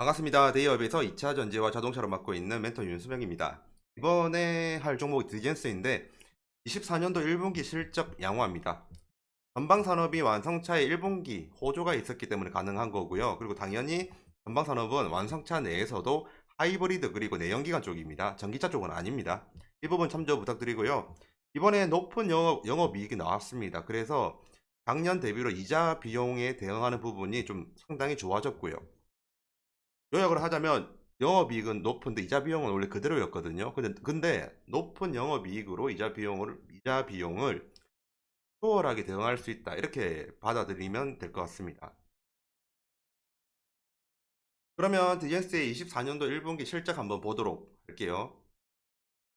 반갑습니다. 데이업에서 2차 전지와 자동차를 맡고 있는 멘토 윤수명입니다. 이번에 할 종목이 디젠스인데 24년도 1분기 실적 양호합니다. 전방산업이 완성차의 1분기 호조가 있었기 때문에 가능한 거고요. 그리고 당연히 전방산업은 완성차 내에서도 하이브리드 그리고 내연기관 쪽입니다. 전기차 쪽은 아닙니다. 이 부분 참조 부탁드리고요. 이번에 높은 영업이익이 나왔습니다. 그래서 작년 대비로 이자 비용에 대응하는 부분이 좀 상당히 좋아졌고요. 요약을 하자면 영업이익은 높은데 이자 비용은 원래 그대로였거든요. 근데 높은 영업이익으로 이자 비용을 수월하게 대응할 수 있다. 이렇게 받아들이면 될 것 같습니다. 그러면 디젠스의 24년도 1분기 실적 한번 보도록 할게요.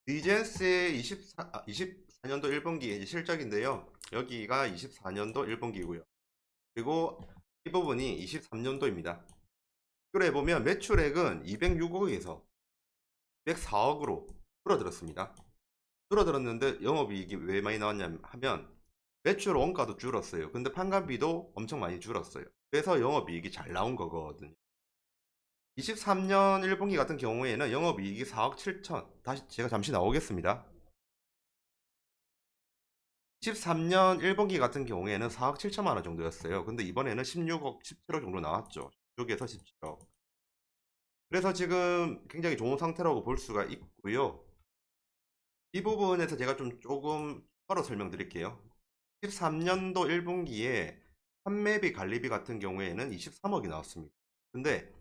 디젠스의 24년도 1분기 실적인데요. 여기가 24년도 1분기고요. 그리고 이 부분이 23년도입니다. 그래 보면 매출액은 206억에서 204억으로 줄어들었습니다. 줄어들었는데 영업이익이 왜 많이 나왔냐 하면 매출 원가도 줄었어요. 근데 판관비도 엄청 많이 줄었어요. 그래서 영업이익이 잘 나온 거거든요. 23년 1분기 같은 경우에는 영업이익이 4억 7천. 다시 제가 잠시 나오겠습니다. 23년 1분기 같은 경우에는 4억 7천만 원 정도였어요. 근데 이번에는 16억, 17억 정도 나왔죠. 16에서 17억. 그래서 지금 굉장히 좋은 상태라고 볼 수가 있고요. 이 부분에서 제가 조금 따로 설명드릴게요. 13년도 1분기에 판매비 관리비 같은 경우에는 23억이 나왔습니다. 근데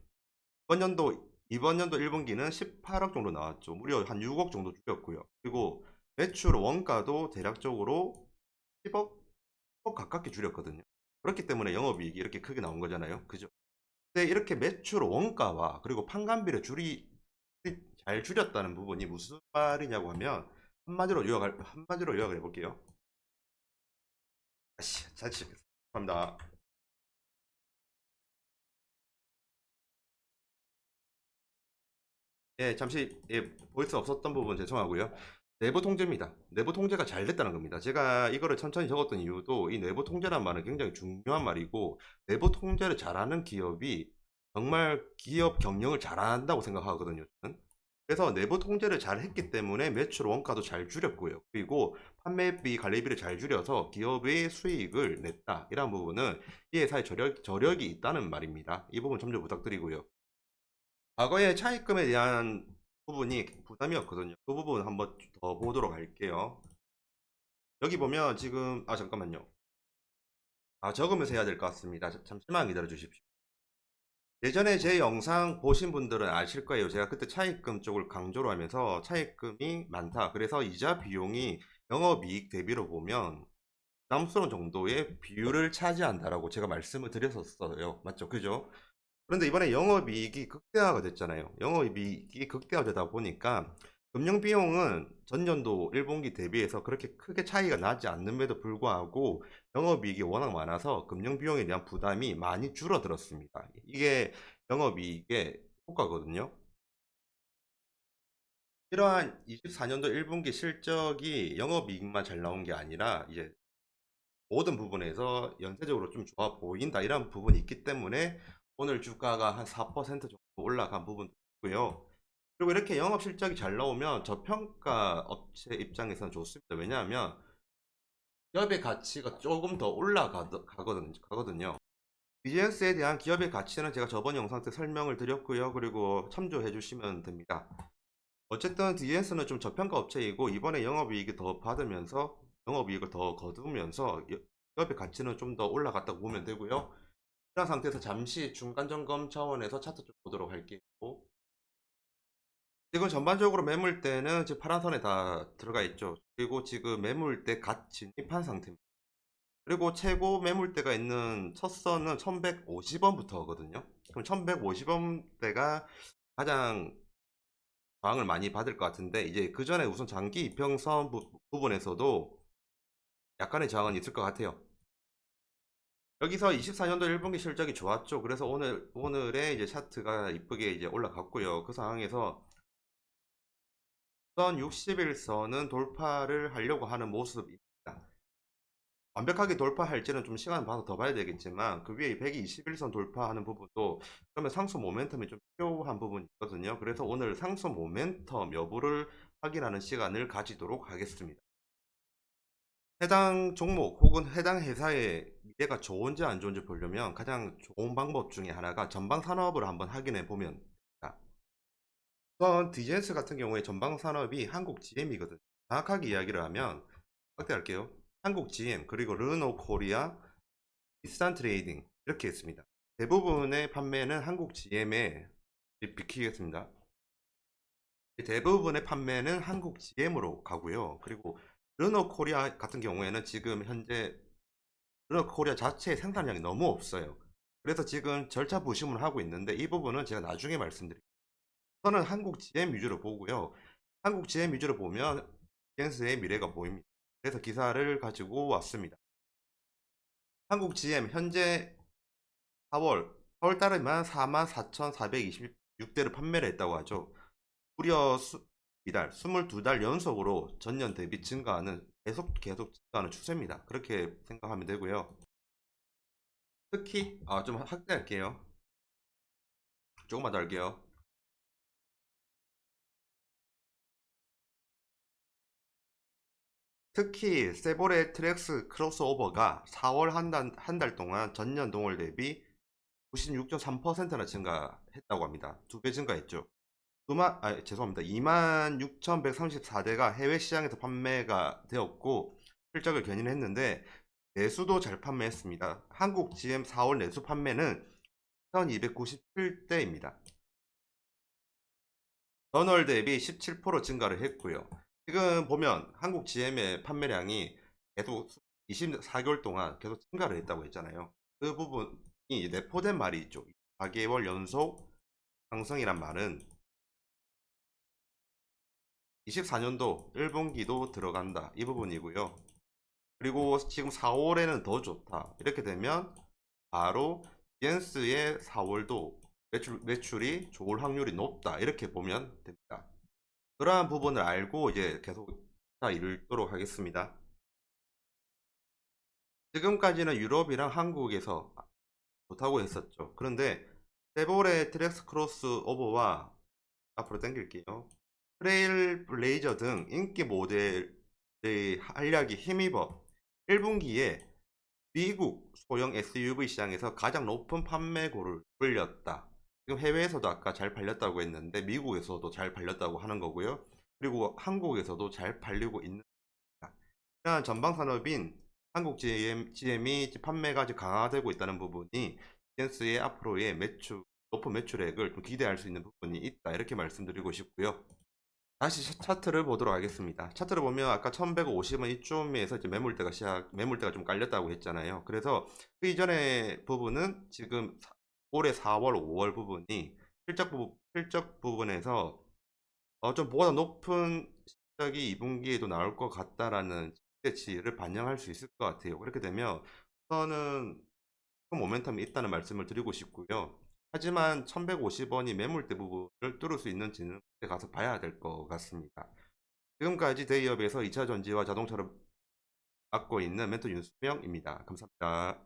이번 연도 1분기는 18억 정도 나왔죠. 무려 한 6억 정도 줄였고요. 그리고 매출 원가도 대략적으로 10억 가깝게 줄였거든요. 그렇기 때문에 영업이익이 이렇게 크게 나온 거잖아요. 그죠? 근데 이렇게 매출 원가와 그리고 판관비를 잘 줄였다는 부분이 무슨 말이냐고 하면 한마디로 요약을 해볼게요. 잘 치겠습니다. 예, 잠시 볼 수 없었던 부분 죄송하고요. 내부 통제입니다. 내부 통제가 잘 됐다는 겁니다. 제가 이거를 천천히 적었던 이유도 이 내부 통제란 말은 굉장히 중요한 말이고 내부 통제를 잘하는 기업이 정말 기업 경영을 잘한다고 생각하거든요. 저는. 그래서 내부 통제를 잘 했기 때문에 매출 원가도 잘 줄였고요. 그리고 판매비 관리비를 잘 줄여서 기업의 수익을 냈다. 이런 부분은 이 회사의 저력이 있다는 말입니다. 이 부분 참조 부탁드리고요. 과거의 차입금에 대한 부분이 부담이었거든요. 그 부분 한번 더 보도록 할게요. 여기 보면 지금 잠깐만요. 적으면서 해야 될 것 같습니다. 잠시만 기다려 주십시오. 예전에 제 영상 보신 분들은 아실 거예요. 제가 그때 차입금 쪽을 강조를 하면서 차입금이 많다. 그래서 이자 비용이 영업이익 대비로 보면 부담스러운 정도의 비율을 차지한다라고 제가 말씀을 드렸었어요. 맞죠? 그죠? 그런데 이번에 영업이익이 극대화가 됐잖아요. 영업이익이 극대화되다 보니까 금융비용은 전년도 1분기 대비해서 그렇게 크게 차이가 나지 않는데도 불구하고 영업이익이 워낙 많아서 금융비용에 대한 부담이 많이 줄어들었습니다. 이게 영업이익의 효과거든요. 이러한 24년도 1분기 실적이 영업이익만 잘 나온 게 아니라 이제 모든 부분에서 연쇄적으로 좀 좋아 보인다 이런 부분이 있기 때문에 오늘 주가가 한 4% 정도 올라간 부분도 있고요. 그리고 이렇게 영업 실적이 잘 나오면 저평가 업체 입장에서는 좋습니다. 왜냐하면 기업의 가치가 조금 더 올라가거든요. 비즈니스에 대한 기업의 가치는 제가 저번 영상 때 설명을 드렸고요. 그리고 참조해 주시면 됩니다. 어쨌든 DNS는 좀 저평가 업체이고 이번에 영업이익이 더 받으면서 영업이익을 더 거두면서 기업의 가치는 좀 더 올라갔다고 보면 되고요. 이런 상태에서 잠시 중간 점검 차원에서 차트 좀 보도록 할게요. 지금 전반적으로 매물대는 지금 파란 선에 다 들어가 있죠. 그리고 지금 매물대 갓 진입한 상태입니다. 그리고 최고 매물대가 있는 첫 선은 1150원부터거든요. 그럼 1150원대가 가장 저항을 많이 받을 것 같은데 이제 그 전에 우선 장기 이평선 부분에서도 약간의 저항은 있을 것 같아요. 여기서 24년도 1분기 실적이 좋았죠. 그래서 오늘의 이제 차트가 이쁘게 이제 올라갔고요. 그 상황에서 선 61선은 돌파를 하려고 하는 모습입니다. 완벽하게 돌파할지는 좀 시간 봐서 더 봐야 되겠지만 그 위에 121선 돌파하는 부분도 그러면 상승 모멘텀이 좀 필요한 부분이 있거든요. 그래서 오늘 상승 모멘텀 여부를 확인하는 시간을 가지도록 하겠습니다. 해당 종목 혹은 해당 회사의 미래가 좋은지 안 좋은지 보려면 가장 좋은 방법 중에 하나가 전방 산업을 한번 확인해 보면 됩니다. 우선 디젠스 같은 경우에 전방 산업이 한국 GM이거든요. 정확하게 이야기를 하면 확대할게요. 한국 GM 그리고 르노 코리아, 비싼 트레이딩 이렇게 있습니다. 대부분의 판매는 한국 GM에 비키겠습니다. 대부분의 판매는 한국 GM으로 가고요. 그리고 르노 코리아 같은 경우에는 지금 현재 르노 코리아 자체의 생산량이 너무 없어요. 그래서 지금 절차 부심을 하고 있는데 이 부분은 제가 나중에 말씀드릴게요. 저는 한국 GM 위주로 보고요. 한국 GM 위주로 보면 젠스의 미래가 보입니다. 그래서 기사를 가지고 왔습니다. 한국 GM 현재 4월 달에만 44,426대를 판매를 했다고 하죠. 무려 이달 22달 연속으로 전년 대비 증가하는 계속 증가하는 추세입니다. 그렇게 생각하면 되고요. 특히 좀 확대할게요. 조금만 더 할게요. 특히 세보레 트랙스 크로스오버가 4월 한 달 동안 전년 동월 대비 96.3%나 증가했다고 합니다. 2배 증가했죠. 죄송합니다. 26,134대가 해외 시장에서 판매가 되었고 실적을 견인했는데 내수도 잘 판매했습니다. 한국 GM 4월 내수 판매는 1,297대입니다. 전월 대비 17% 증가를 했고요. 지금 보면 한국 GM의 판매량이 계속 24개월 동안 계속 증가를 했다고 했잖아요. 그 부분이 내포된 말이 있죠. 4개월 연속 상승이란 말은 24년도 1분기도 들어간다. 이 부분이고요. 그리고 지금 4월에는 더 좋다. 이렇게 되면 바로 비엔스의 4월도 매출이 좋을 확률이 높다. 이렇게 보면 됩니다. 그러한 부분을 알고 이제 계속 이루도록 하겠습니다. 지금까지는 유럽이랑 한국에서 좋다고 했었죠. 그런데 세보레 트랙스 크로스 오버와 앞으로 당길게요. 트레일 블레이저 등 인기 모델의 활약이 힘입어 1분기에 미국 소형 SUV 시장에서 가장 높은 판매고를 올렸다. 지금 해외에서도 아까 잘 팔렸다고 했는데 미국에서도 잘 팔렸다고 하는 거고요. 그리고 한국에서도 잘 팔리고 있는 겁니다. 이러한 전방 산업인 한국 GM이 판매가 아주 강화되고 있다는 부분이 젠스의 앞으로의 높은 매출액을 좀 기대할 수 있는 부분이 있다. 이렇게 말씀드리고 싶고요. 다시 차트를 보도록 하겠습니다. 차트를 보면 아까 1150원 이쯤에서 이제 매물대가 좀 깔렸다고 했잖아요. 그래서 그 이전의 부분은 지금 올해 4월, 5월 부분이 실적 부분에서 좀 보다 높은 실적이 2분기에도 나올 것 같다라는 기대치를 반영할 수 있을 것 같아요. 그렇게 되면 우선은 큰 모멘텀이 있다는 말씀을 드리고 싶고요. 하지만 1150원이 매물대 부분을 뚫을 수 있는지는 그때 가서 봐야 될 것 같습니다. 지금까지 대기업에서 2차 전지와 자동차를 맡고 있는 멘토 윤수명입니다. 감사합니다.